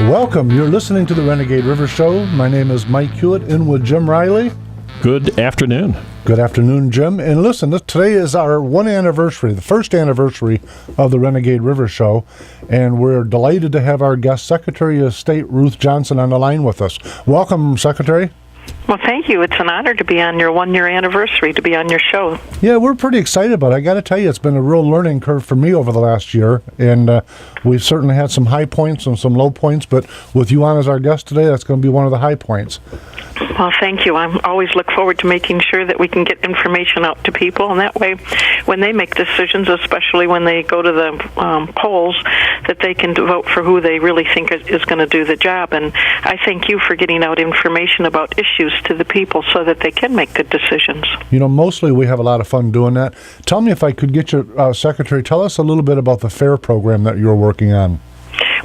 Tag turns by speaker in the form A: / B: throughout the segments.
A: Welcome. You're listening to the Renegade River Show. My name is Mike Hewitt, in with Jim Riley.
B: Good afternoon.
A: Good afternoon, Jim. And listen, today is our the first anniversary of the Renegade River Show, and we're delighted to have our guest, Secretary of State Ruth Johnson, on the line with us. Welcome, Secretary.
C: Well, thank you. It's an honor to be on your one-year anniversary, to be on your show.
A: Yeah, we're pretty excited about it. I got to tell you, it's been a real learning curve for me over the last year, and we've certainly had some high points and some low points, but with you on as our guest today, that's going to be one of the high points.
C: Well, thank you. I always look forward to making sure that we can get information out to people, and that way, when they make decisions, especially when they go to the polls, that they can vote for who they really think is going to do the job. And I thank you for getting out information about issues to the people so that they can make good decisions.
A: You know, mostly we have a lot of fun doing that. Tell me, if I could get your Secretary, tell us a little bit about the FAIR program that you're working on.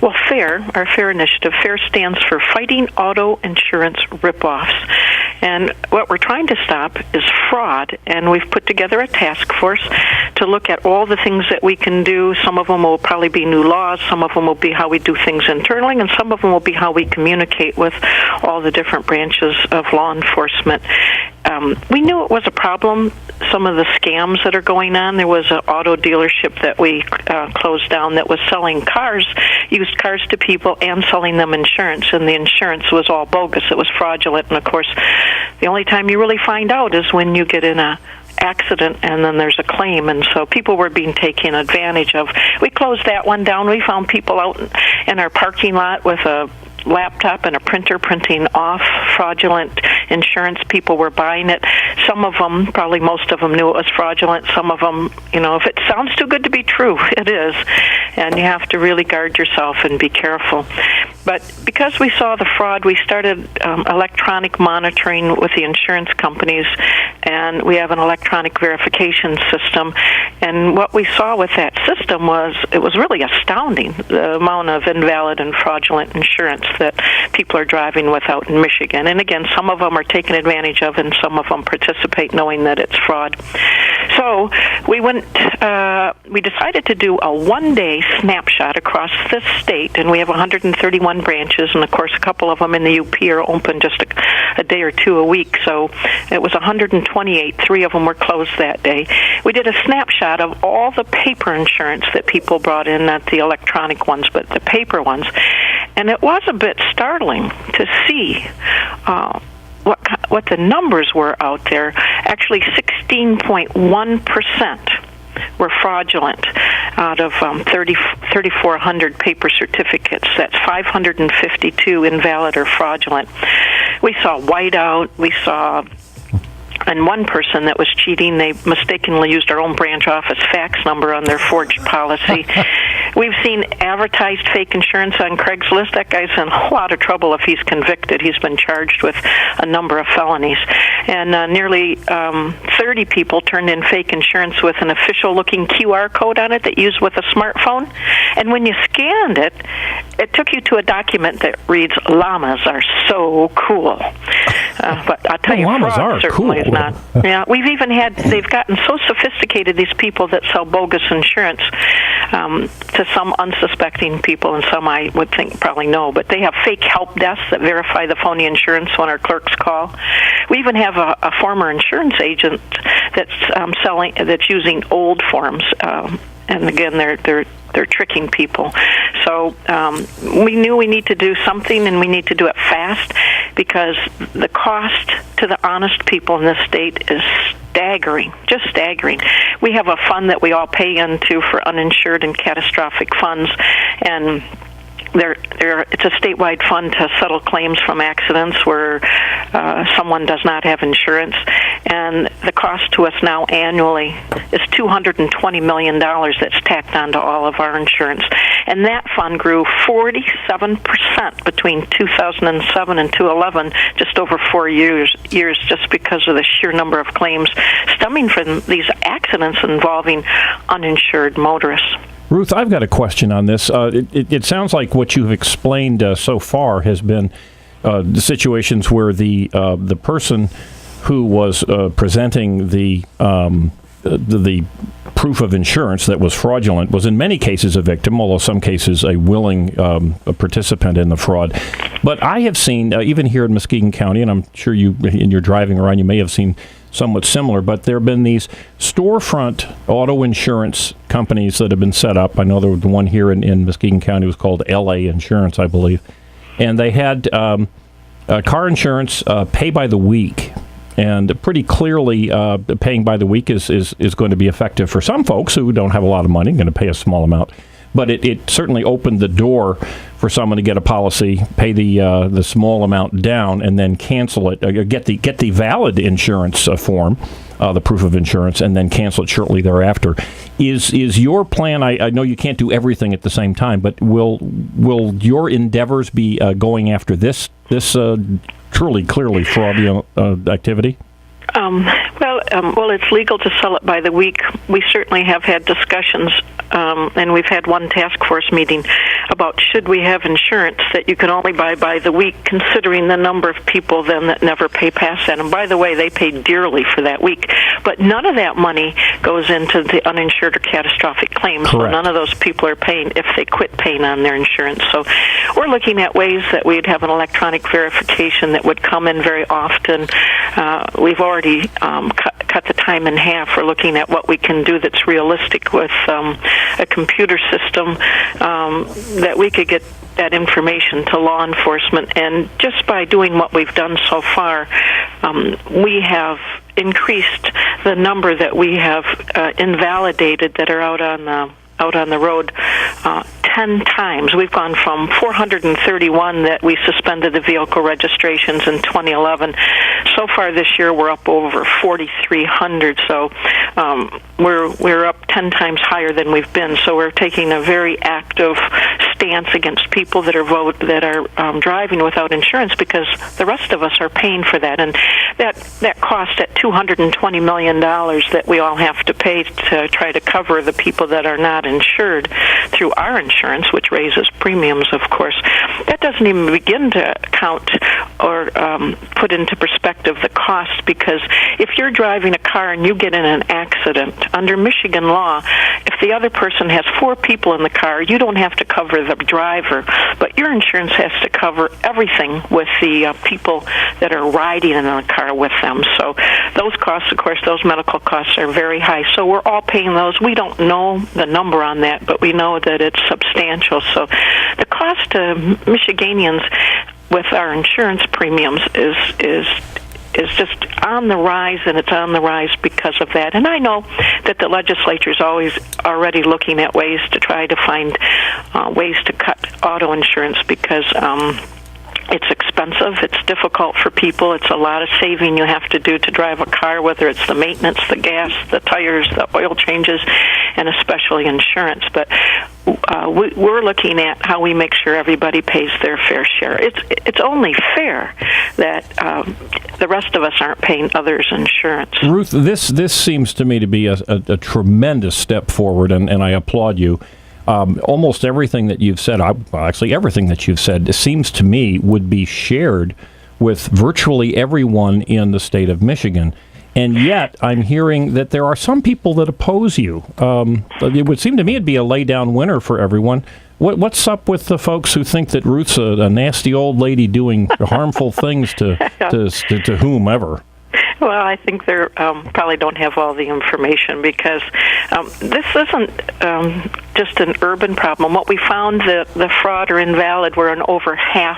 C: Well, FAIR, our FAIR initiative, FAIR stands for Fighting Auto Insurance Ripoffs. And what we're trying to stop is fraud, and we've put together a task force to look at all the things that we can do. Some of them will probably be new laws, some of them will be how we do things internally, and some of them will be how we communicate with all the different branches of law enforcement. We knew it was a problem, some of the scams that are going on. There was an auto dealership that we closed down that was selling cars, used cars to people and selling them insurance, and the insurance was all bogus. It was fraudulent, and of course, the only time you really find out is when you get in a accident and then there's a claim, and so people were being taken advantage of. We closed that one down. We found people out in our parking lot with a laptop and a printer printing off fraudulent insurance. People were buying it. Some of them, probably most of them, knew it was fraudulent. Some of them, you know, if it sounds too good to be true, it is. And you have to really guard yourself and be careful. But because we saw the fraud, we started electronic monitoring with the insurance companies, and we have an electronic verification system. And what we saw with that system was, it was really astounding, the amount of invalid and fraudulent insurance that people are driving with out in Michigan. And again, some of them are taken advantage of, and some of them participate knowing that it's fraud. So we decided to do a one-day snapshot across this state, and we have 131 branches, and of course a couple of them in the UP are open just a day or two a week. So it was 128. 3 of them were closed that day. We did a snapshot of all the paper insurance that people brought in, not the electronic ones, but the paper ones. And it was a bit startling to see what the numbers were out there. Actually, 16.1% were fraudulent out of 3,400 paper certificates. That's 552 invalid or fraudulent. We saw whiteout. We saw... And one person that was cheating, they mistakenly used our own branch office fax number on their forged policy. We've seen advertised fake insurance on Craigslist. That guy's in a lot of trouble if he's convicted. He's been charged with a number of felonies. And nearly 30 people turned in fake insurance with an official-looking QR code on it that you use with a smartphone. And when you scanned it, it took you to a document that reads, "Llamas are so cool." But I'll tell you,
B: llamas
C: fraud
B: are
C: certainly
B: cool.
C: is not. Yeah, we've even they've gotten so sophisticated, these people that sell bogus insurance, to some unsuspecting people, and some I would think probably know, but they have fake help desks that verify the phony insurance when our clerks call. We even have a former insurance agent that's using old forms, and again, they're tricking people. So we knew we need to do something, and we need to do it fast, because the cost to the honest people in this state is staggering, just staggering. We have a fund that we all pay into for uninsured and catastrophic funds, and it's a statewide fund to settle claims from accidents where someone does not have insurance. And the cost to us now annually is $220 million that's tacked onto all of our insurance. And that fund grew 47% between 2007 and 2011, just over 4 years, just because of the sheer number of claims stemming from these accidents involving uninsured motorists.
B: Ruth, I've got a question on this. It sounds like what you've explained so far has been the situations where the person who was presenting the proof of insurance that was fraudulent was in many cases a victim, although some cases a willing a participant in the fraud. But I have seen, even here in Muskegon County, and I'm sure you, in your driving around, you may have seen somewhat similar, but there have been these storefront auto insurance companies that have been set up. I know there was the one here in Muskegon County was called LA Insurance, I believe. And they had car insurance pay by the week. And pretty clearly, paying by the week is going to be effective for some folks who don't have a lot of money, going to pay a small amount. But it certainly opened the door for someone to get a policy, pay the small amount down, and then cancel it. Get the valid insurance form, the proof of insurance, and then cancel it shortly thereafter. Is your plan? I know you can't do everything at the same time, but will your endeavors be going after this truly, clearly fraudulent activity?
C: Well, it's legal to sell it by the week. We certainly have had discussions, and we've had one task force meeting about should we have insurance that you can only buy by the week, considering the number of people then that never pay past that. And by the way, they pay dearly for that week. But none of that money goes into the uninsured or catastrophic claims.
B: Correct.
C: So none of those people are paying if they quit paying on their insurance. So we're looking at ways that we'd have an electronic verification that would come in very often. We've already cut the time in half. We're looking at what we can do that's realistic with a computer system that we could get that information to law enforcement. And just by doing what we've done so far, we have increased the number that we have invalidated that are out on the road 10 times. We've gone from 431 that we suspended the vehicle registrations in 2011. So far this year, we're up over 4,300. So we're up 10 times higher than we've been. So we're taking a very active stance against people that are driving without insurance, because the rest of us are paying for that, and that cost at $220 million that we all have to pay to try to cover the people that are not insured through our insurance, which raises premiums, of course. That doesn't even begin to count or put into perspective the cost, because if you're driving a car and you get in an accident, under Michigan law, if the other person has 4 people in the car, you don't have to cover the driver, but your insurance has to cover everything with the people that are riding in the car with them. So those costs, of course, those medical costs are very high. So we're all paying those. We don't know the number on that, but we know that it's substantial. So the cost to Michiganians with our insurance premiums is just on the rise, and it's on the rise because of that. And I know that the legislature is always already looking at ways to try to find ways to cut auto insurance, because it's expensive, it's difficult for people, it's a lot of saving you have to do to drive a car, whether it's the maintenance, the gas, the tires, the oil changes, and especially insurance. But we're looking at how we make sure everybody pays their fair share. It's only fair that the rest of us aren't paying others' insurance.
B: Ruth, this seems to me to be a tremendous step forward, and I applaud you. Almost everything that you've said, actually everything that you've said, seems to me would be shared with virtually everyone in the state of Michigan. And yet, I'm hearing that there are some people that oppose you. It would seem to me it'd be a lay-down winner for everyone. What's up with the folks who think that Ruth's a nasty old lady doing harmful things to whomever?
C: Well, I think they probably don't have all the information, because this isn't just an urban problem. What we found, the fraud or invalid were in over half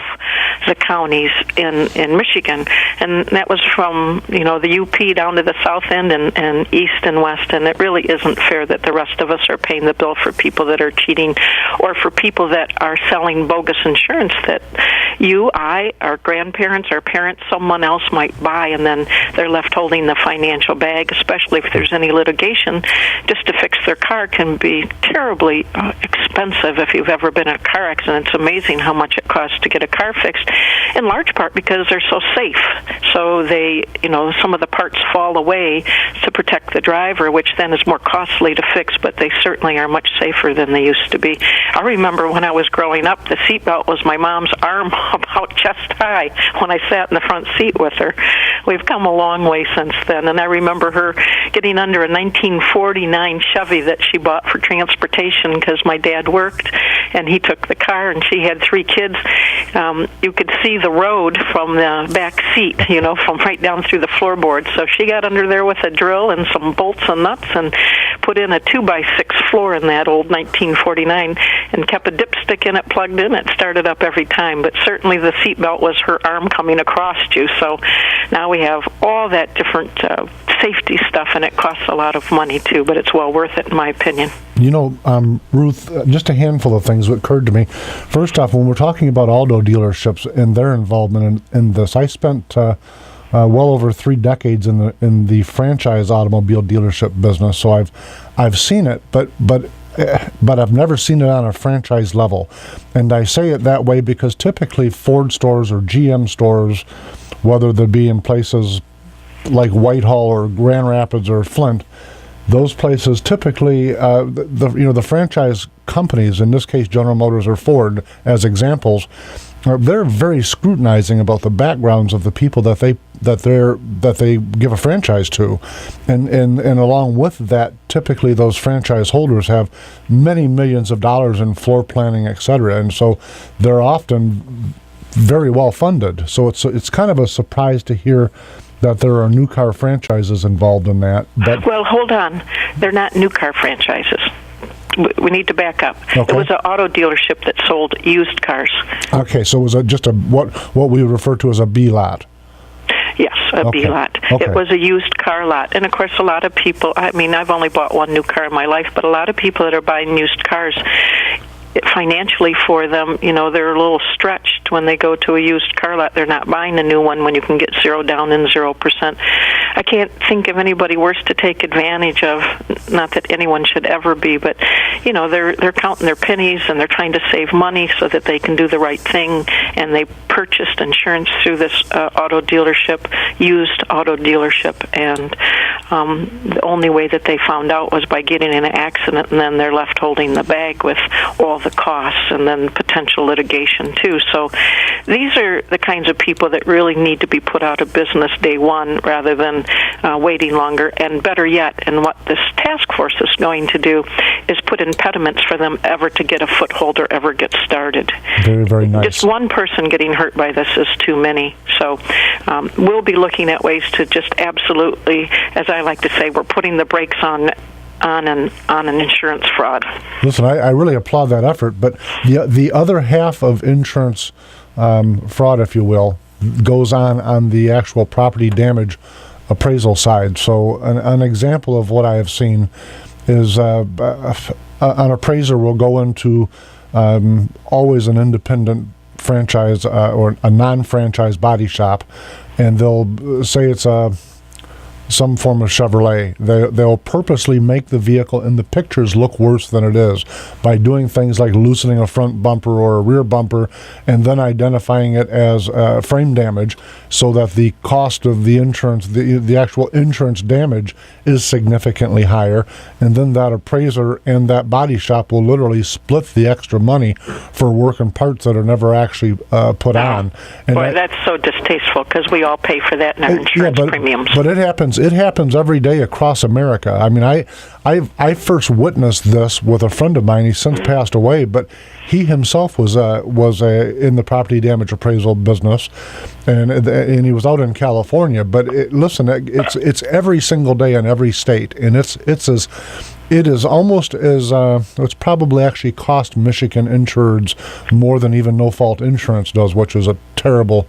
C: the counties in Michigan, and that was from the UP down to the south end and east and west. And it really isn't fair that the rest of us are paying the bill for people that are cheating, or for people that are selling bogus insurance that you, I, our grandparents, our parents, someone else might buy, and then they're left holding the financial bag, especially if there's any litigation. Just to fix their car can be terribly expensive. If you've ever been in a car accident, it's amazing how much it costs to get a car fixed. in large part because they're so safe. So they, some of the parts fall away to protect the driver, which then is more costly to fix, but they certainly are much safer than they used to be. I remember when I was growing up, the seatbelt was my mom's arm about chest high when I sat in the front seat with her. We've come a long way since then, and I remember her getting under a 1949 Chevy that she bought for transportation because my dad worked, and he took the car, and she had 3 kids. You could see the road from the back seat, from right down through the floorboard. So she got under there with a drill and some bolts and nuts and put in a 2x6 floor in that old 1949 and kept a dipstick in it plugged in. It started up every time, but certainly the seatbelt was her arm coming across you. So now we have all that different safety stuff, and it costs a lot of money too, but it's well worth it in my opinion.
A: Ruth, just a handful of things that occurred to me. First off, when we're talking about auto dealerships and their involvement in this, I spent well over 3 decades in the franchise automobile dealership business, so I've seen it, but I've never seen it on a franchise level. And I say it that way because typically Ford stores or GM stores, whether they be in places like Whitehall or Grand Rapids or Flint, those places typically, the franchise companies, in this case General Motors or Ford as examples, they're very scrutinizing about the backgrounds of the people that they give a franchise to, and along with that, typically those franchise holders have many millions of dollars in floor planning, etc., and so they're often very well funded. So it's kind of a surprise to hear that there are new car franchises involved in that. But
C: well, hold on, they're not new car franchises. We need to back up.
A: Okay.
C: It was an auto dealership that sold used cars.
A: Okay, so it was just what we refer to as a B lot.
C: Yes, a
A: Okay.
C: B lot.
A: Okay.
C: It was a used car lot. And, of course, a lot of people, I've only bought one new car in my life, but a lot of people that are buying used cars, financially for them, they're a little stretched when they go to a used car lot. They're not buying a new one when you can get 0 down and 0%. I can't think of anybody worse to take advantage of. Not that anyone should ever be, but they're counting their pennies and they're trying to save money so that they can do the right thing. And they purchased insurance through this used auto dealership, and the only way that they found out was by getting in an accident, and then they're left holding the bag with all the costs and then potential litigation too. So these are the kinds of people that really need to be put out of business day one rather than waiting longer. And better yet, and what this task force is going to do is put impediments for them ever to get a foothold or ever get started.
A: Very, very nice.
C: Just one person getting hurt by this is too many. So we'll be looking at ways to just absolutely, as I like to say, we're putting the brakes on an insurance fraud.
A: Listen, I really applaud that effort, but the other half of insurance fraud, if you will, goes on the actual property damage appraisal side. So an example of what I have seen is an appraiser will go into always an independent franchise or a non-franchise body shop, and they'll say it's some form of Chevrolet. They'll purposely make the vehicle in the pictures look worse than it is by doing things like loosening a front bumper or a rear bumper and then identifying it as frame damage so that the cost of the insurance, the actual insurance damage is significantly higher. And then that appraiser and that body shop will literally split the extra money for work and parts that are never actually put on. And
C: boy, that's so distasteful because we all pay for that in our insurance premiums.
A: But it happens. It happens every day across America. I mean, I first witnessed this with a friend of mine. He's since passed away, but he himself was in the property damage appraisal business, and he was out in California. But it's every single day in every state, and it is almost as it's probably actually cost Michigan insureds more than even no-fault insurance does, which is a terrible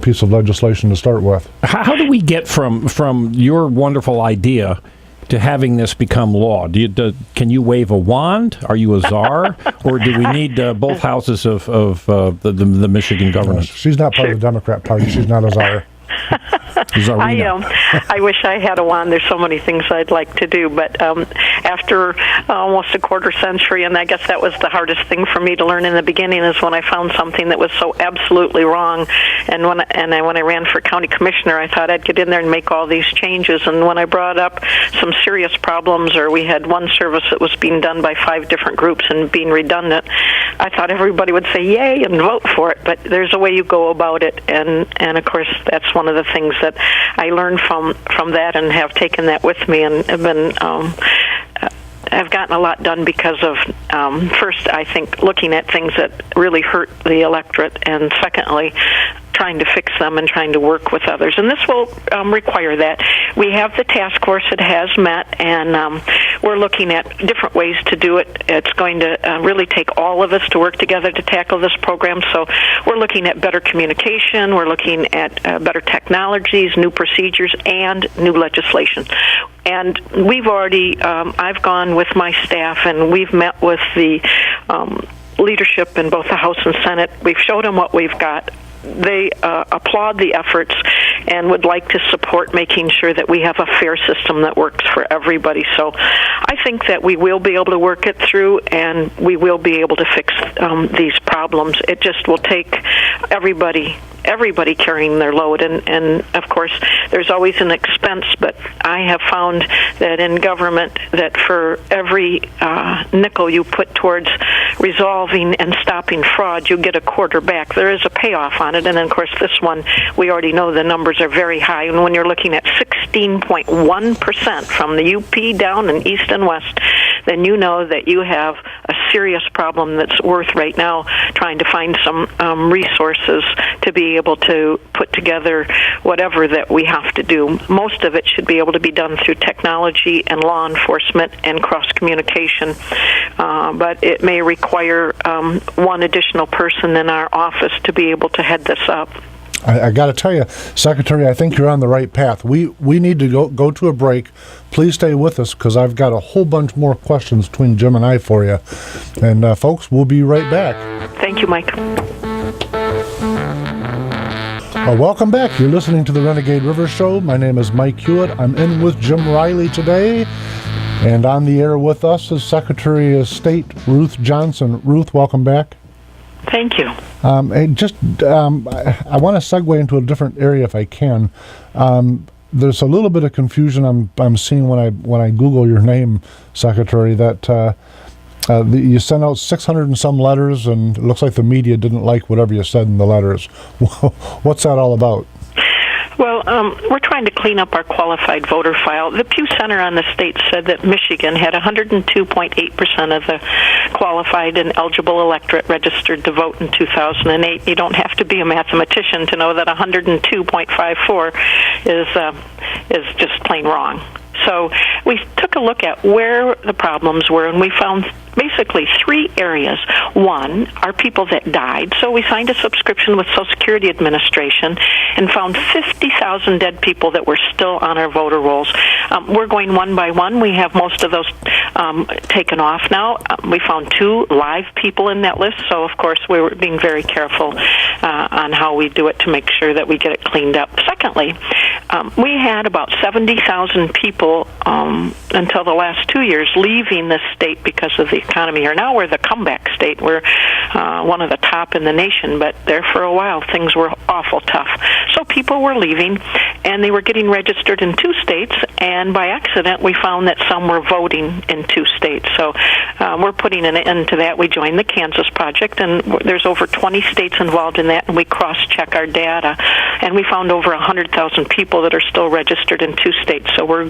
A: piece of legislation to start with.
B: How do we get from your wonderful idea to having this become law? Can you wave a wand? Are you a czar? Or do we need both houses of the Michigan government?
A: She's not part of the Democrat Party. She's not a czar.
C: I wish I had a wand. There's so many things I'd like to do, but after almost a quarter century, and I guess that was the hardest thing for me to learn in the beginning, is when I found something that was so absolutely wrong. And when I ran for county commissioner, I thought I'd get in there and make all these changes. And when I brought up some serious problems, or we had one service that was being done by 5 different groups and being redundant, I thought everybody would say yay and vote for it. But there's a way you go about it, and of course that's one of the things that I learned from that, and have taken that with me, and have been I've gotten a lot done because of, first, I think, looking at things that really hurt the electorate, and secondly, trying to fix them and trying to work with others. And this will require that. We have the task force that has met, and we're looking at different ways to do it. It's going to really take all of us to work together to tackle this program. So we're looking at better communication, we're looking at better technologies, new procedures, and new legislation. And we've already, I've gone with my staff, and we've met with the leadership in both the House and Senate. We've showed them what we've got. They applaud the efforts and would like to support making sure that we have a fair system that works for everybody. So I think that we will be able to work it through, and we will be able to fix these problems. It just will take everybody carrying their load, and of course there's always an expense, but I have found that in government that for every nickel you put towards resolving and stopping fraud, you get a quarter back. There is a payoff on it, and then of course this one, we already know the numbers are very high, and when you're looking at 16.1% from the UP down in East and West, then you know that you have a serious problem that's worth right now trying to find some resources to be able to put together whatever that we have to do. Most of it should be able to be done through technology and law enforcement and cross-communication, but it may require one additional person in our office to be able to head this up.
A: I got to tell you, Secretary, I think you're on the right path. We need to go to a break. Please stay with us, because I've got a whole bunch more questions between Jim and I for you. And folks, we'll be right back.
C: Thank you, Mike.
A: Welcome back. You're listening to the Renegade River Show. My name is Mike Hewitt. I'm in with Jim Riley today. And on the air with us is Secretary of State Ruth Johnson. Ruth, welcome back.
C: Thank you.
A: I want to segue into a different area if I can. There's a little bit of confusion I'm seeing when I Google your name, Secretary, that you sent out 600 and some letters, and it looks like the media didn't like whatever you said in the letters. What's that all about?
C: Well, we're trying to clean up our qualified voter file. The Pew Center on the state said that Michigan had 102.8% of the qualified and eligible electorate registered to vote in 2008. You don't have to be a mathematician to know that 102.54 is just plain wrong. So we took a look at where the problems were, and we found basically 3 areas. One are people that died. So we signed a subscription with Social Security Administration and found 50,000 dead people that were still on our voter rolls. We're going one by one. We have most of those taken off now. We found 2 live people in that list. So, of course, we were being very careful on how we do it to make sure that we get it cleaned up. Secondly, we had about 70,000 people until the last 2 years leaving this state because of the economy here. Now we're the comeback state. We're one of the top in the nation, but there for a while things were awful tough. So people were leaving, and they were getting registered in 2 states, and by accident we found that some were voting in 2 states. So we're putting an end to that. We joined the Kansas Project, and there's over 20 states involved in that, and we cross-check our data, and we found over 100,000 people that are still registered in 2 states. So we're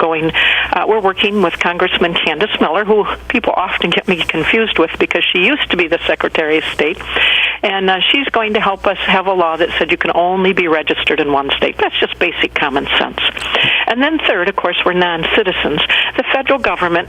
C: working with Congressman Candace Miller, who people often get me confused with because she used to be the Secretary of State, and she's going to help us have a law that said you can only be registered in 1 state. That's just basic common sense. And then third, of course, we're non-citizens. The federal government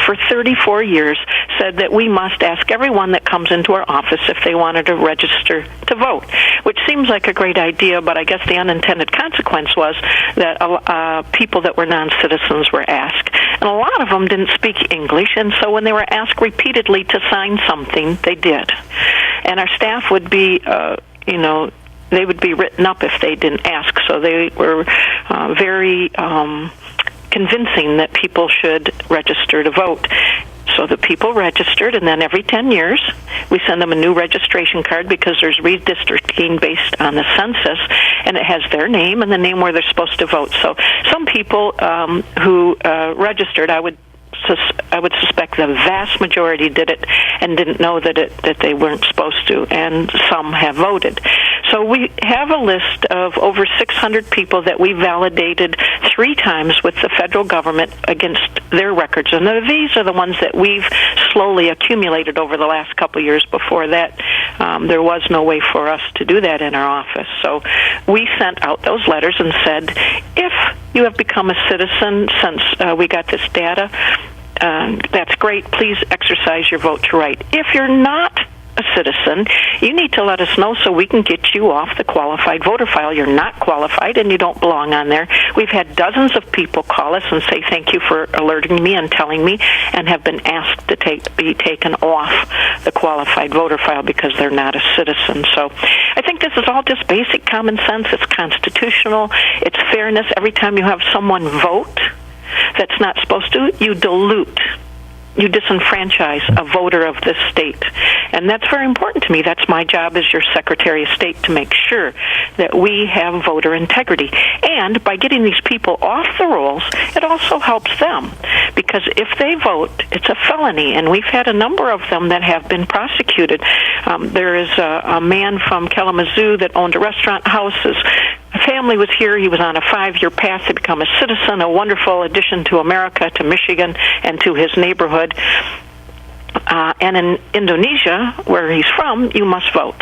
C: for 34 years said that we must ask everyone that comes into our office if they wanted to register to vote, which seems like a great idea, but I guess the unintended consequence was that people that were non-citizens were asked. And a lot of them didn't speak English, and so when they were asked repeatedly to sign something, they did. And our staff would be, they would be written up if they didn't ask. So they were very convincing that people should register to vote. So the people registered, and then every 10 years, we send them a new registration card because there's redistricting based on the census, and it has their name and the name where they're supposed to vote. So some people who registered, I would suspect the vast majority did it and didn't know that they weren't supposed to, and some have voted. So we have a list of over 600 people that we validated 3 times with the federal government against their records. And these are the ones that we've slowly accumulated over the last couple of years. Before that, there was no way for us to do that in our office. So we sent out those letters and said, if you have become a citizen since we got this data, that's great. Please exercise your vote to write. If you're not a citizen, you need to let us know so we can get you off the qualified voter file. You're not qualified and you don't belong on there. We've had dozens of people call us and say thank you for alerting me and telling me, and have been asked to be taken off the qualified voter file because they're not a citizen. So I think this is all just basic common sense. It's constitutional. It's fairness. Every time you have someone vote that's not supposed to, you dilute, you disenfranchise a voter of this state. And that's very important to me. That's my job as your Secretary of State, to make sure that we have voter integrity. And by getting these people off the rolls, it also helps them. Because if they vote, it's a felony. And we've had a number of them that have been prosecuted. There is a man from Kalamazoo that owned a restaurant house. His family was here. He was on a 5-year path to become a citizen, a wonderful addition to America, to Michigan, and to his neighborhood. And in Indonesia, where he's from, you must vote.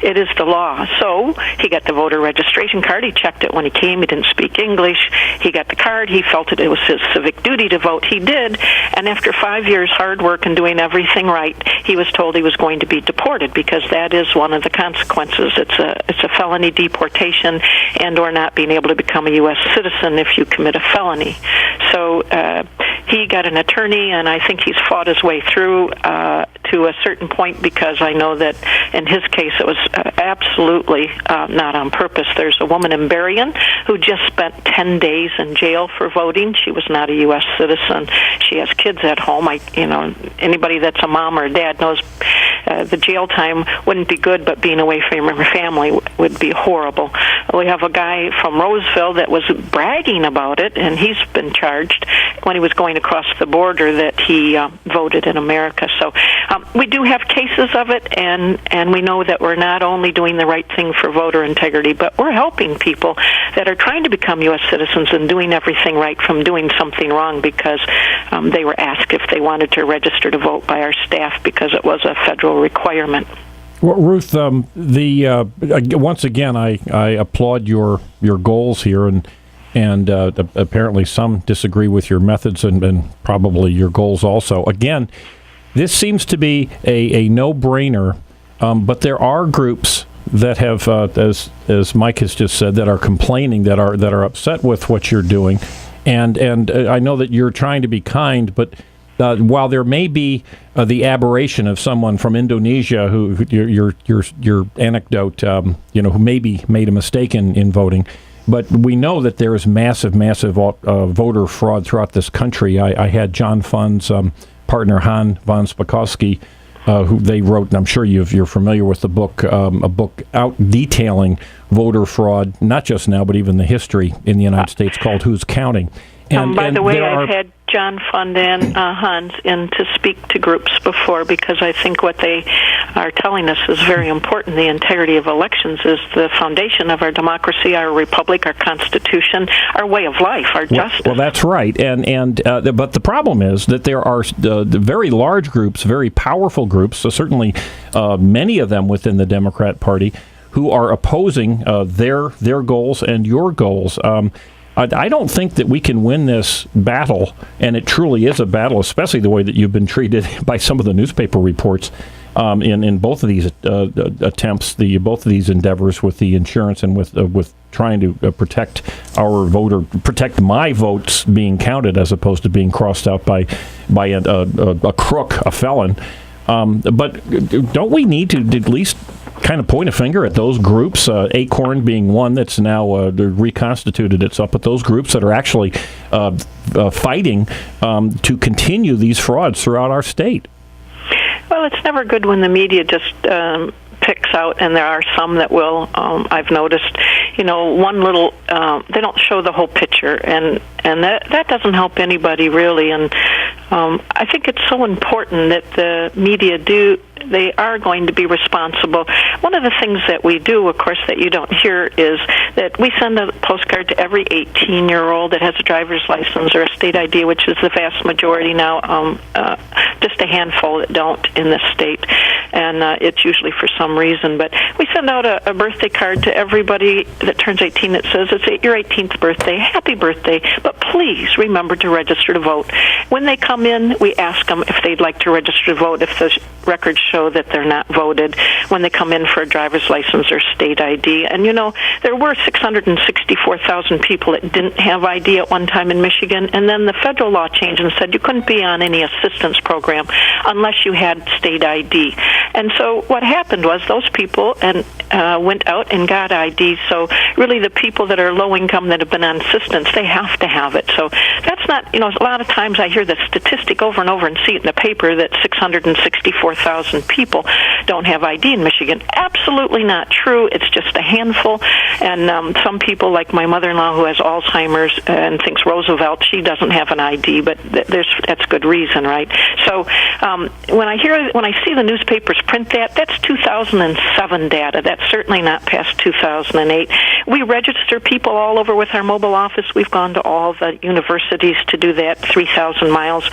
C: It is the law. So he got the voter registration card. He checked it when he came. He didn't speak English. He got the card. He felt it was his civic duty to vote. He did. And after 5 years hard work and doing everything right, he was told he was going to be deported, because that is one of the consequences. It's a felony deportation, and or not being able to become a U.S. citizen if you commit a felony. So he got an attorney, and I think he's fought his way through to a certain point, because I know that in his case it was absolutely not on purpose. There's a woman in Berrien who just spent 10 days in jail for voting. She was not a U.S. citizen. She has kids at home. Anybody that's a mom or a dad knows the jail time wouldn't be good, but being away from her family would be horrible. We have a guy from Roseville that was bragging about it, and he's been charged when he was going across the border that he voted in America. So we do have cases of it, and we know that we're not only doing the right thing for voter integrity, but we're helping people that are trying to become U.S. citizens and doing everything right from doing something wrong because they were asked if they wanted to register to vote by our staff because it was a federal requirement.
B: Well, Ruth, once again, I applaud your goals here, and apparently some disagree with your methods and probably your goals also. Again, this seems to be a no-brainer, but there are groups that have, as Mike has just said, that are complaining, that are upset with what you're doing, and I know that you're trying to be kind, but while there may be the aberration of someone from Indonesia who your anecdote, who maybe made a mistake in voting, but we know that there is massive voter fraud throughout this country. I had John Fund's partner Han von Spakowski, who they wrote, and I'm sure you're familiar with the book, a book out detailing voter fraud, not just now, but even the history in the United States, called Who's Counting?
C: By the way, I've had John Fund and Hans in to speak to groups before, because I think what they are telling us is very important. The integrity of elections is the foundation of our democracy, our republic, our constitution, our way of life, our justice.
B: Well, that's right. But the problem is that there are the very large groups, very powerful groups, so certainly many of them within the Democrat Party, who are opposing their goals and your goals. I don't think that we can win this battle, and it truly is a battle, especially the way that you've been treated by some of the newspaper reports in both of these attempts, both of these endeavors with the insurance and with trying to protect protect my votes being counted as opposed to being crossed out by a crook, a felon. But don't we need to at least kind of point a finger at those groups, Acorn being one that's now reconstituted itself, but those groups that are actually fighting to continue these frauds throughout our state?
C: Well, it's never good when the media just picks out, and there are some that will. I've noticed, one little. They don't show the whole picture, and that doesn't help anybody really. And I think it's so important that the media do. They are going to be responsible. One of the things that we do, of course, that you don't hear is that we send a postcard to every 18-year-old that has a driver's license or a state ID, which is the vast majority now, just a handful that don't in this state, and it's usually for some reason. But we send out a birthday card to everybody that turns 18 that says, it's your 18th birthday, happy birthday, but please remember to register to vote. When they come in, we ask them if they'd like to register to vote, if the records show that they're not voted when they come in for a driver's license or state ID. And, there were 664,000 people that didn't have ID at one time in Michigan, and then the federal law changed and said you couldn't be on any assistance program unless you had state ID. And so what happened was those people went out and got ID. So really the people that are low income that have been on assistance, they have to have it. So that's not, a lot of times I hear the statistic over and over and see it in the paper that 664,000 people don't have ID in Michigan. Absolutely not true. It's just a handful. And some people, like my mother-in-law who has Alzheimer's and thinks Roosevelt, she doesn't have an ID, but that's good reason, right? So when I see the newspapers print that's 2007 data. That's certainly not past 2008. We register people all over with our mobile office. We've gone to all the universities to do that, 3,000 miles.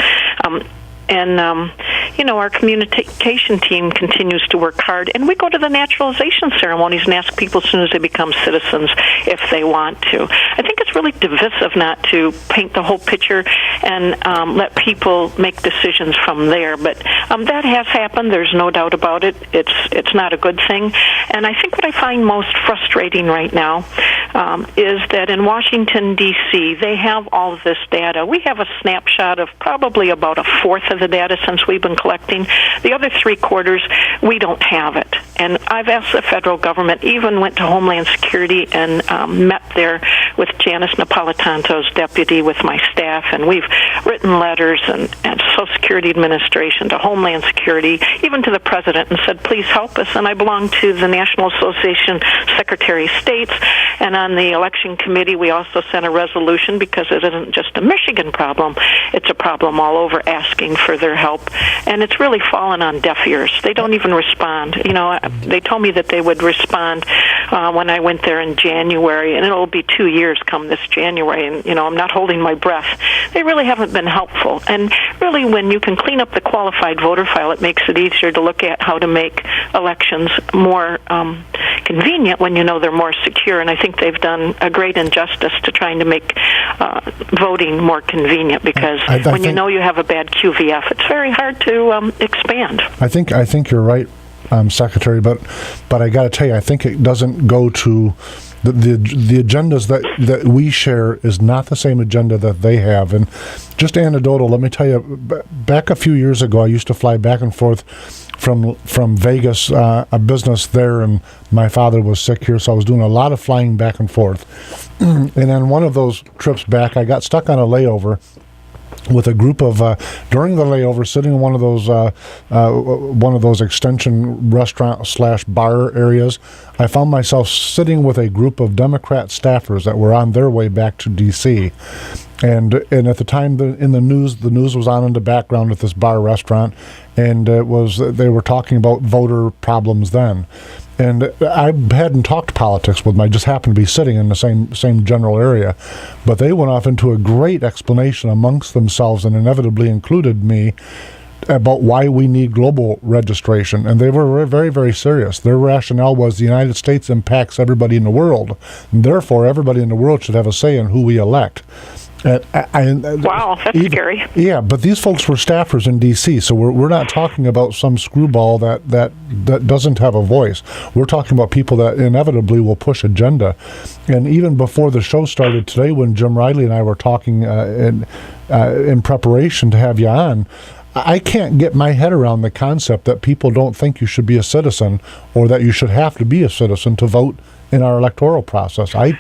C: Our communication team continues to work hard, and we go to the naturalization ceremonies and ask people as soon as they become citizens if they want to. I think it's really divisive not to paint the whole picture and let people make decisions from there. But that has happened. There's no doubt about it. It's not a good thing. And I think what I find most frustrating right now is that in Washington, D.C., they have all of this data. We have a snapshot of probably about a fourth of the data since we've been collecting. The other 3/4, we don't have it. And I've asked the federal government, even went to Homeland Security and met there with Janice Napolitanto's deputy with my staff, and we've written letters and Social Security Administration to Homeland Security, even to the President, and said, please help us. And I belong to the National Association Secretary of States, and on the election committee we also sent a resolution because it isn't just a Michigan problem, it's a problem all over, asking for their help. And it's really fallen on deaf ears. They don't even respond. They told me that they would respond when I went there in January, and it'll be 2 years come this January, and, I'm not holding my breath. They really haven't been helpful. And really, when you can clean up the qualified voter file, it makes it easier to look at how to make elections more convenient when they're more secure. And I think they've done a great injustice to trying to make voting more convenient, because when you have a bad QVF, it's very hard to expand.
A: I think you're right, Secretary, but I got to tell you, I think it doesn't go to the agendas that we share is not the same agenda that they have. And just anecdotal, let me tell you, back a few years ago, I used to fly back and forth from Vegas, a business there, and my father was sick here, so I was doing a lot of flying back and forth. And on one of those trips back, I got stuck on a layover with a group of during the layover, sitting in one of those extension restaurant / bar areas. I found myself sitting with a group of Democrat staffers that were on their way back to D.C. And at the time, in the news was on in the background at this bar restaurant, and they were talking about voter problems then. And I hadn't talked politics with them. I just happened to be sitting in the same general area. But they went off into a great explanation amongst themselves, and inevitably included me, about why we need global registration. And they were very, very serious. Their rationale was the United States impacts everybody in the world, and therefore everybody in the world should have a say in who we elect.
C: Wow, that's scary.
A: Yeah, but these folks were staffers in D.C., so we're not talking about some screwball that doesn't have a voice. We're talking about people that inevitably will push agenda. And even before the show started today, when Jim Riley and I were talking in preparation to have you on, I can't get my head around the concept that people don't think you should be a citizen or that you should have to be a citizen to vote in our electoral process. I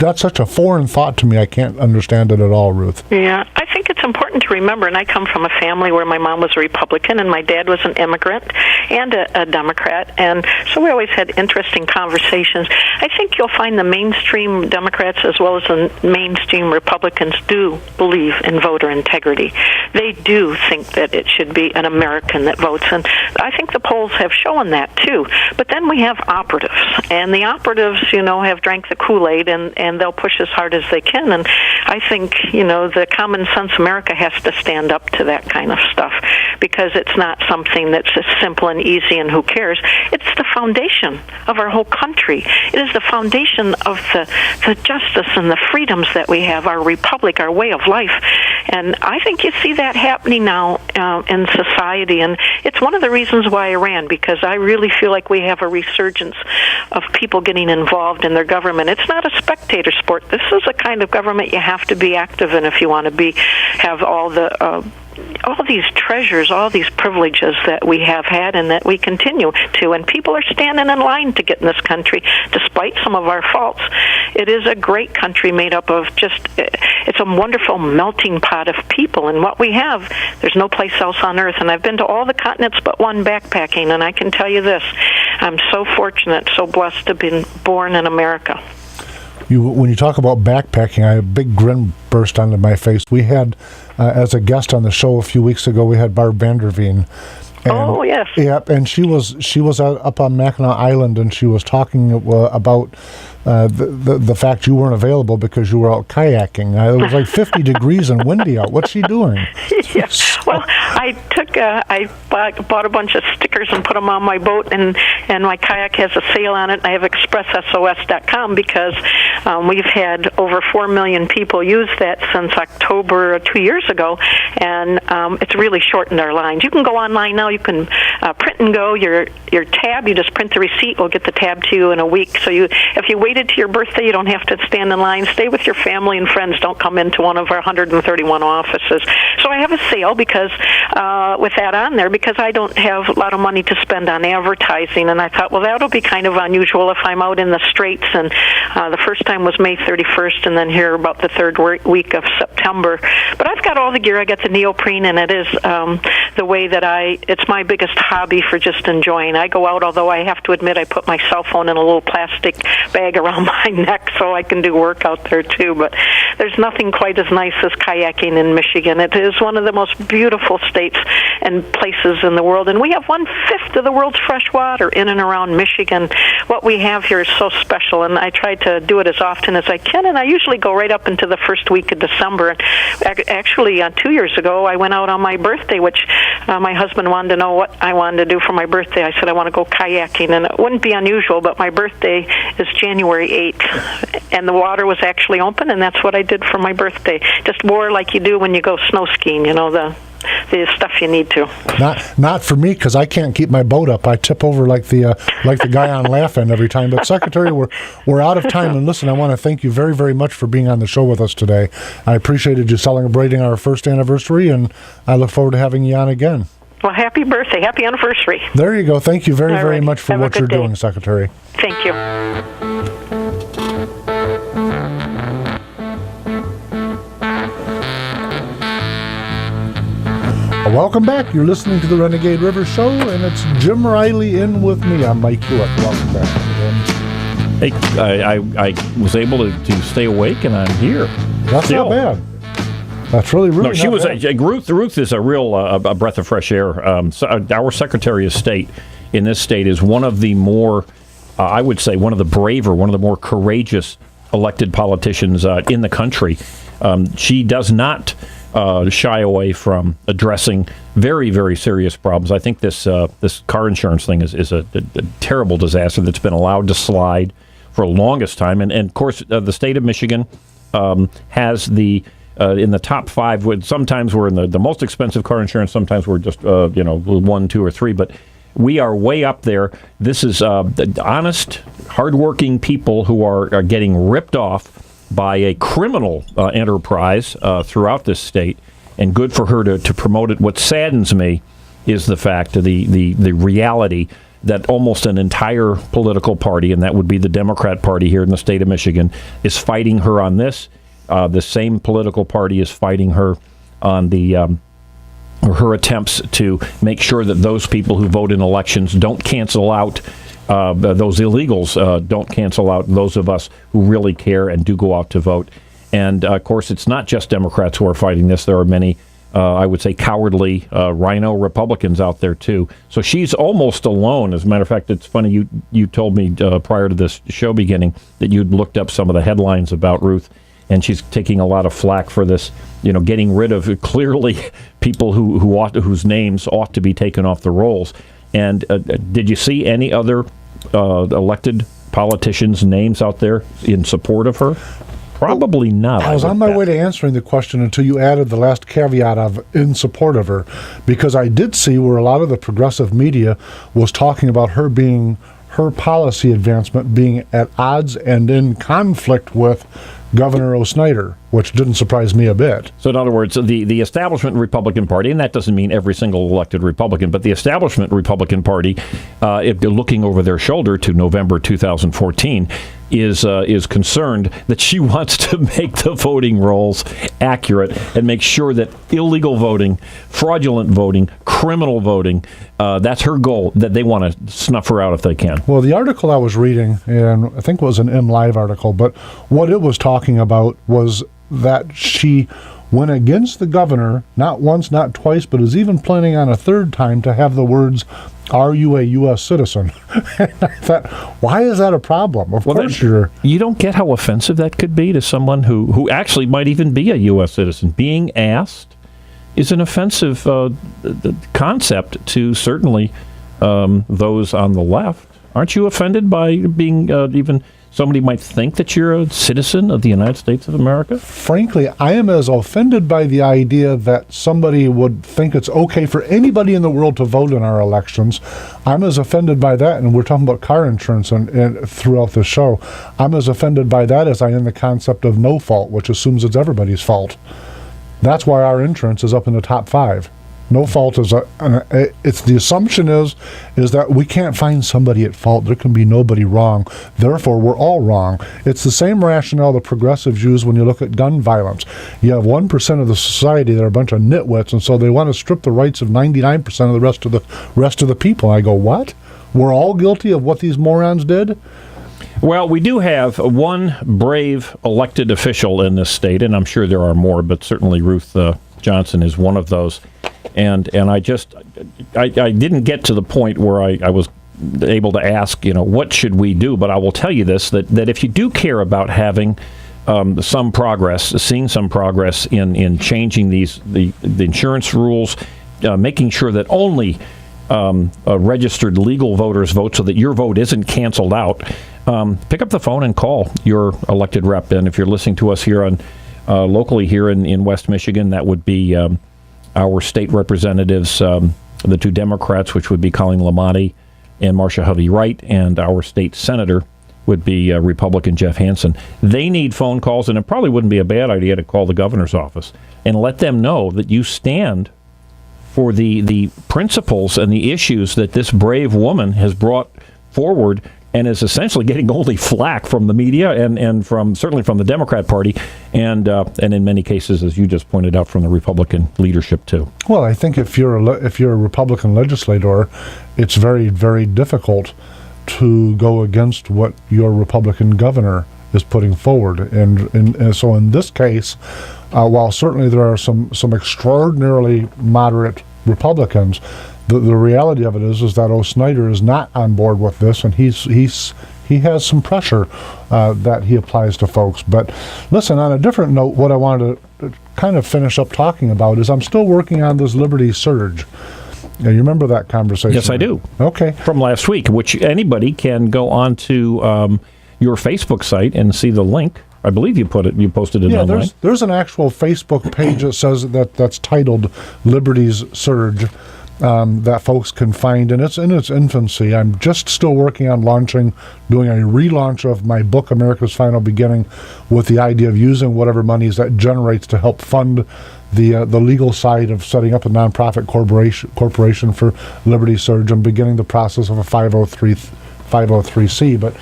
A: that's such a foreign thought to me. I can't understand it at all, Ruth.
C: Yeah, I think it's important to remember, and I come from a family where my mom was a Republican and my dad was an immigrant and a Democrat, and so we always had interesting conversations. I think you'll find the mainstream Democrats as well as the mainstream Republicans do believe in voter integrity. They do think that it should be an American that votes, and I think the polls have shown that too. But then we have operatives, and the operatives, have drank the Kool-Aid, and they'll push as hard as they can. And I think, the common sense America has to stand up to that kind of stuff, because it's not something that's just simple and easy and who cares. It's the foundation of our whole country. It is the foundation of the justice and the freedoms that we have, our republic, our way of life. And I think you see that happening now in society, and it's one of the reasons why I ran, because I really feel like we have a resurgence of people getting involved in their government. It's not a spectator sport. This is a kind of government you have to be active in if you want to have all these treasures, all these privileges that we have had and that we continue to. And people are standing in line to get in this country, despite some of our faults. It is a great country made up of it's a wonderful melting pot of people. And what we have, there's no place else on earth. And I've been to all the continents but one backpacking, and I can tell you this, I'm so fortunate, so blessed to have been born in America.
A: When you talk about backpacking, a big grin burst onto my face. We had, as a guest on the show a few weeks ago, we had Barb Vanderveen.
C: Oh, yes.
A: Yep, and she was up on Mackinac Island, and she was talking about the fact you weren't available because you were out kayaking. It was like 50 degrees and windy out. What's she doing?
C: Yeah. Well, I bought a bunch of stickers and put them on my boat, and my kayak has a sail on it. I have expresssos.com because we've had over 4 million people use that since October 2 years ago, and it's really shortened our lines. You can go online now. You can print and go your tab. You just print the receipt. We'll get the tab to you in a week. So if you waited to your birthday, you don't have to stand in line. Stay with your family and friends. Don't come into one of our 131 offices. So I have a sale because with that on there, because I don't have a lot of money to spend on advertising, and I thought, well, that'll be kind of unusual if I'm out in the Straits. And the first time was May 31st, and then here about the third week of September. But I've got all the gear. I got the neoprene, and it is the way that it's my biggest hobby for just enjoying. I go out, although I have to admit I put my cell phone in a little plastic bag around my neck so I can do work out there too. But there's nothing quite as nice as kayaking in Michigan. It is one of the most beautiful states and places in the world, and we have 1/5 of the world's fresh water in and around Michigan. What we have here is so special, and I try to do it as often as I can, and I usually go right up into the first week of December. Actually, 2 years ago, I went out on my birthday, which my husband wanted to know what I wanted to do for my birthday. I said I want to go kayaking, and it wouldn't be unusual, but my birthday is January 8th, and the water was actually open, and that's what I did for my birthday. Just wore like you do when you go snow skiing, the stuff you need to.
A: Not for me, because I can't keep my boat up. I tip over like the guy on Laugh-In every time. But Secretary, we're out of time. And listen, I want to thank you very, very much for being on the show with us today. I appreciated you celebrating our first anniversary, and I look forward to having you on again.
C: Well, happy birthday, happy anniversary.
A: There you go. Thank you very, very much for
C: Have
A: what you're doing, Secretary.
C: Thank you.
A: Welcome back. You're listening to the Renegade River Show, and it's Jim Riley in with me. I'm Mike Hewitt. Welcome back.
B: Hey, I was able to stay awake, and I'm here.
A: That's
B: still.
A: Not bad. That's really
B: No, she was.
A: bad.
B: Ruth is a real a breath of fresh air. Our Secretary of State in this state is one of the more, I would say, one of the braver, one of the more courageous elected politicians in the country. She does not shy away from addressing very, very serious problems. I think this car insurance thing is a terrible disaster that's been allowed to slide for the longest time. And of course, the state of Michigan has the in the top 5. Sometimes we're in the most expensive car insurance. Sometimes we're just 1, 2, or 3. But we are way up there. This is honest, hardworking people who are getting ripped off by a criminal enterprise throughout this state. and good for her to promote it. What saddens me is the fact, the reality that almost an entire political party, and that would be the Democrat Party here in the state of Michigan, is fighting her on this. The same political party is fighting her on her attempts to make sure that those people who vote in elections don't cancel out those illegals, don't cancel out those of us who really care and do go out to vote. And, of course, it's not just Democrats who are fighting this. There are many, I would say, cowardly rhino Republicans out there, too. So she's almost alone. As a matter of fact, it's funny, you told me prior to this show beginning that you'd looked up some of the headlines about Ruth, and she's taking a lot of flack for this, getting rid of clearly people whose names ought to be taken off the rolls. And did you see any other elected politicians' names out there in support of her? Probably not.
A: I was on my way to answering the question until you added the last caveat of in support of her, because I did see where a lot of the progressive media was talking about her policy advancement being at odds and in conflict with Governor O'Snyder, which didn't surprise me a bit.
B: So in other words, the establishment Republican Party, and that doesn't mean every single elected Republican, but the establishment Republican Party, if they're looking over their shoulder to November 2014, is concerned that she wants to make the voting rolls accurate and make sure that illegal voting, fraudulent voting, criminal voting, that's her goal, that they want to snuff her out if they can.
A: Well, the article I was reading, and I think it was an MLive article, but what it was talking about was that she went against the governor, not once, not twice, but is even planning on a third time to have the words, "Are you a U.S. citizen?" And I thought, why is that a problem? Of course
B: you don't get how offensive that could be to someone who actually might even be a U.S. citizen. Being asked is an offensive concept to certainly those on the left. Aren't you offended by being even... Somebody might think that you're a citizen of the United States of America?
A: Frankly, I am as offended by the idea that somebody would think it's okay for anybody in the world to vote in our elections. I'm as offended by that, and we're talking about car insurance and throughout the show. I'm as offended by that as I am the concept of no fault, which assumes it's everybody's fault. That's why our insurance is up in the top 5. No fault is it's the assumption is that we can't find somebody at fault. There can be nobody wrong. Therefore, we're all wrong. It's the same rationale the progressives use when you look at gun violence. You have 1% of the society that are a bunch of nitwits, and so they want to strip the rights of 99% of the rest of the people. And I go, what? We're all guilty of what these morons did?
B: Well, we do have one brave elected official in this state, and I'm sure there are more, but certainly Ruth Johnson is one of those. And I didn't get to the point where I was able to ask, what should we do? But I will tell you this, that if you do care about having some progress, seeing some progress in changing the insurance rules, making sure that only registered legal voters vote so that your vote isn't canceled out, pick up the phone and call your elected rep. And if you're listening to us here on locally here in West Michigan, that would be our state representatives, the 2 Democrats, which would be Colleen Lamont and Marcia Hovey-Wright, and our state senator would be Republican Jeff Hansen. They need phone calls, and it probably wouldn't be a bad idea to call the governor's office and let them know that you stand for the principles and the issues that this brave woman has brought forward and is essentially getting only flack from the media and from certainly from the Democrat Party and in many cases, as you just pointed out, from the Republican leadership too.
A: Well, I think if you're a Republican legislator, it's very, very difficult to go against what your Republican governor is putting forward, and so in this case, while certainly there are some extraordinarily moderate Republicans, the reality of it is that O'Snyder is not on board with this, and he has some pressure that he applies to folks. But listen, on a different note, what I wanted to kind of finish up talking about is I'm still working on this Liberty Surge. Now, you remember that conversation?
B: Yes, I do.
A: Okay.
B: From last week, which anybody can go on to your Facebook site and see the link. I believe you posted it online.
A: There's an actual Facebook page that says that's titled Liberty's Surge. That folks can find, and it's in its infancy. I'm just still working on doing a relaunch of my book, America's Final Beginning, with the idea of using whatever monies that generates to help fund the legal side of setting up a nonprofit corporation for Liberty Surge and beginning the process of a 503C. But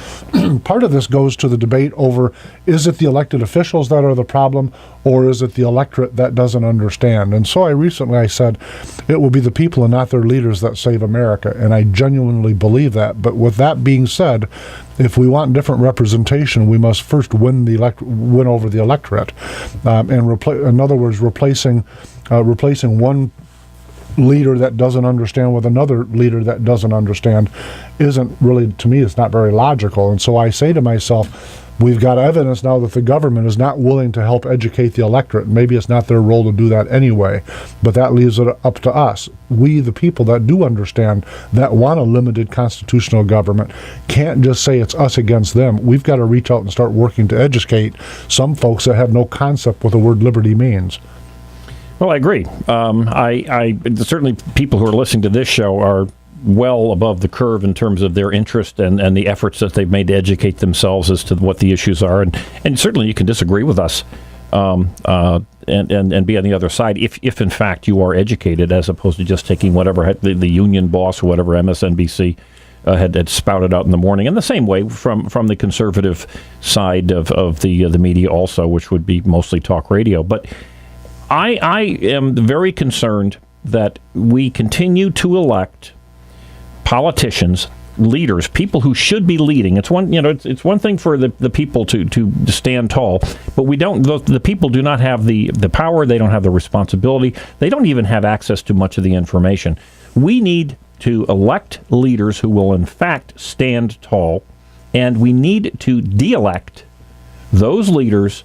A: part of this goes to the debate over, is it the elected officials that are the problem, or is it the electorate that doesn't understand? And so I said, it will be the people and not their leaders that save America. And I genuinely believe that. But with that being said, if we want different representation, we must first win over the electorate. In other words, replacing one leader that doesn't understand with another leader that doesn't understand isn't really, to me, it's not very logical. And so I say to myself, we've got evidence now that the government is not willing to help educate the electorate. Maybe it's not their role to do that anyway, but that leaves it up to us. We, the people that do understand, that want a limited constitutional government, can't just say it's us against them. We've got to reach out and start working to educate some folks that have no concept what the word liberty means.
B: Well, I agree. I certainly, people who are listening to this show are well above the curve in terms of their interest and the efforts that they've made to educate themselves as to what the issues are. And certainly you can disagree with us and be on the other side if in fact you are educated, as opposed to just taking whatever the union boss or whatever MSNBC had spouted out in the morning. And the same way from the conservative side of the media also, which would be mostly talk radio. But I am very concerned that we continue to elect politicians, leaders, people who should be leading. It's one thing for the people to stand tall, but we don't. The people do not have the power. They don't have the responsibility. They don't even have access to much of the information. We need to elect leaders who will in fact stand tall, and we need to de-elect those leaders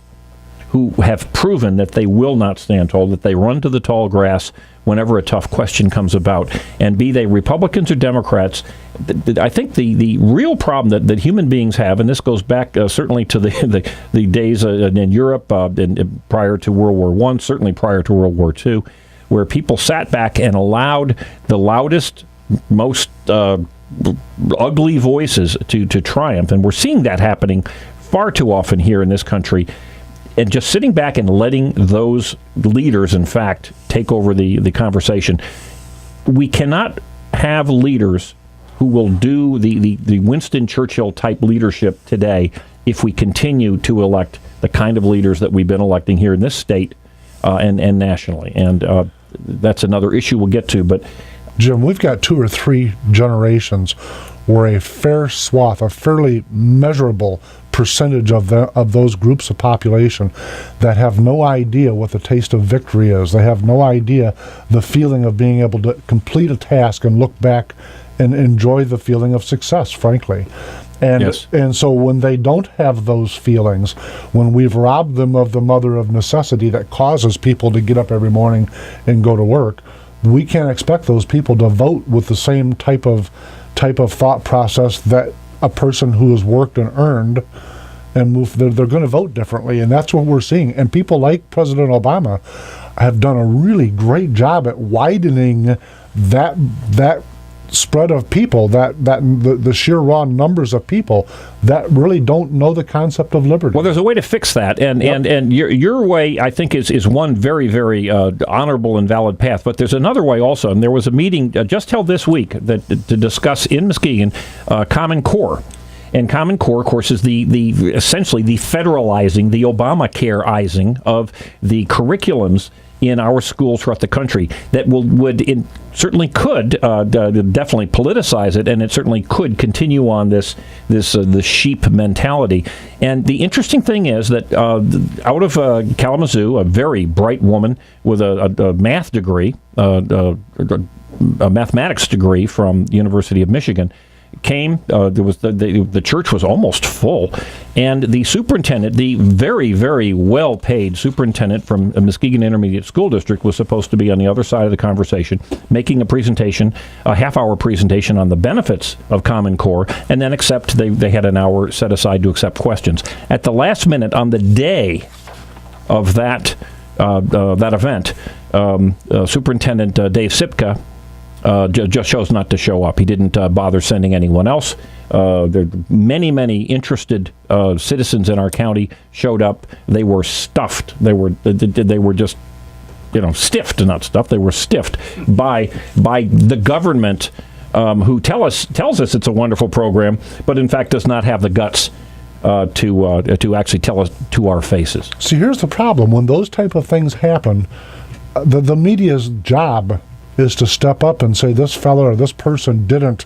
B: who have proven that they will not stand tall, that they run to the tall grass whenever a tough question comes about. And be they Republicans or Democrats, I think the real problem that human beings have, and this goes back certainly to the days in Europe prior to World War I, certainly prior to World War II, where people sat back and allowed the loudest, most ugly voices to triumph. And we're seeing that happening far too often here in this country. And just sitting back and letting those leaders, in fact, take over the conversation. We cannot have leaders who will do the Winston Churchill type leadership today if we continue to elect the kind of leaders that we've been electing here in this state and nationally. And that's another issue we'll get to. But
A: Jim, we've got 2 or 3 generations where a fair swath, a fairly measurable percentage of those groups of population that have no idea what the taste of victory is. They have no idea the feeling of being able to complete a task and look back and enjoy the feeling of success, frankly. And
B: yes.
A: And so when they don't have those feelings, when we've robbed them of the mother of necessity that causes people to get up every morning and go to work, we can't expect those people to vote with the same type of thought process that a person who has worked and earned and moved. They're going to vote differently, and that's what we're seeing. And people like President Obama have done a really great job at widening that spread of people, the sheer raw numbers of people that really don't know the concept of liberty.
B: Well, there's a way to fix that, and
A: Yep.
B: and your way, I think, is one very, very honorable and valid path. But there's another way also, and there was a meeting just held this week to discuss in Muskegon Common Core. And Common Core, of course, is the essentially the federalizing, the Obamacare-izing of the curriculums in our schools throughout the country that certainly could definitely politicize it, and it certainly could continue on this sheep mentality. And the interesting thing is that out of Kalamazoo, a very bright woman with a math degree, a mathematics degree from the University of Michigan, came. There was the church was almost full, and the superintendent, the very, very well-paid superintendent from Muskegon Intermediate School District, was supposed to be on the other side of the conversation, making a presentation, a half-hour presentation on the benefits of Common Core, and then they had an hour set aside to accept questions. At the last minute, on the day of that event, Superintendent Dave Sipka just chose not to show up. He didn't bother sending anyone else. There many interested citizens in our county showed up. They were stuffed. They were just stiffed, not stuffed. They were stiffed by the government, who tells us it's a wonderful program, but in fact does not have the guts to actually tell us to our faces.
A: See, here's the problem. When those type of things happen, the media's job is to step up and say this fella or this person didn't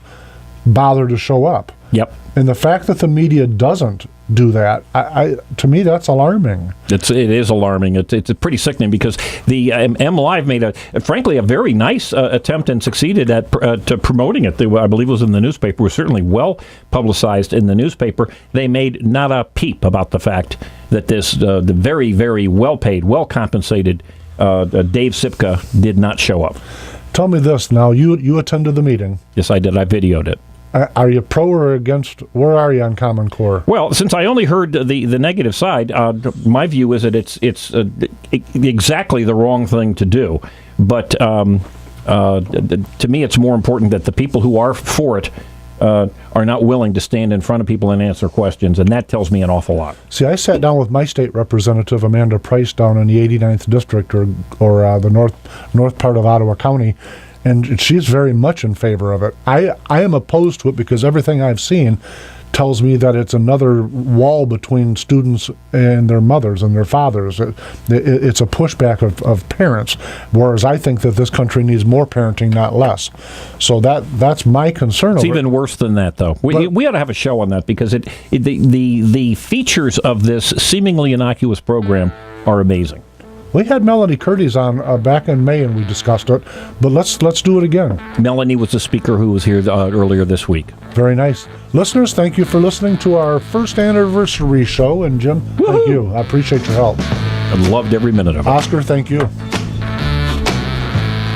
A: bother to show up.
B: Yep.
A: And the fact that the media doesn't do that, to me, that's alarming.
B: It is alarming. It's pretty sickening because the M Live made frankly a very nice attempt and succeeded at to promoting it. I believe it was in the newspaper. It was certainly well publicized in the newspaper. They made not a peep about the fact that this the very, very well paid, well compensated Dave Sipka did not show up.
A: Tell me this now. You attended the meeting.
B: Yes, I did. I videoed it.
A: Are you pro or against? Where are you on Common Core?
B: Well, since I only heard the negative side, my view is that it's exactly the wrong thing to do. But to me, it's more important that the people who are for it are not willing to stand in front of people and answer questions, and that tells me an awful lot.
A: See, I sat down with my state representative, Amanda Price, down in the 89th District, or the north part of Ottawa County, and she's very much in favor of it. I am opposed to it because everything I've seen tells me that it's another wall between students and their mothers and their fathers. It's a pushback of parents, whereas I think that this country needs more parenting, not less. So that's my concern.
B: It's even worse than that, though. We ought to have a show on that because the features of this seemingly innocuous program are amazing.
A: We had Melanie Curtis on back in May, and we discussed it. But let's do it again.
B: Melanie was the speaker who was here earlier this week.
A: Very nice. Listeners, thank you for listening to our first anniversary show. And Jim, thank you. I appreciate your help.
B: I loved every minute of it.
A: Oscar, thank you.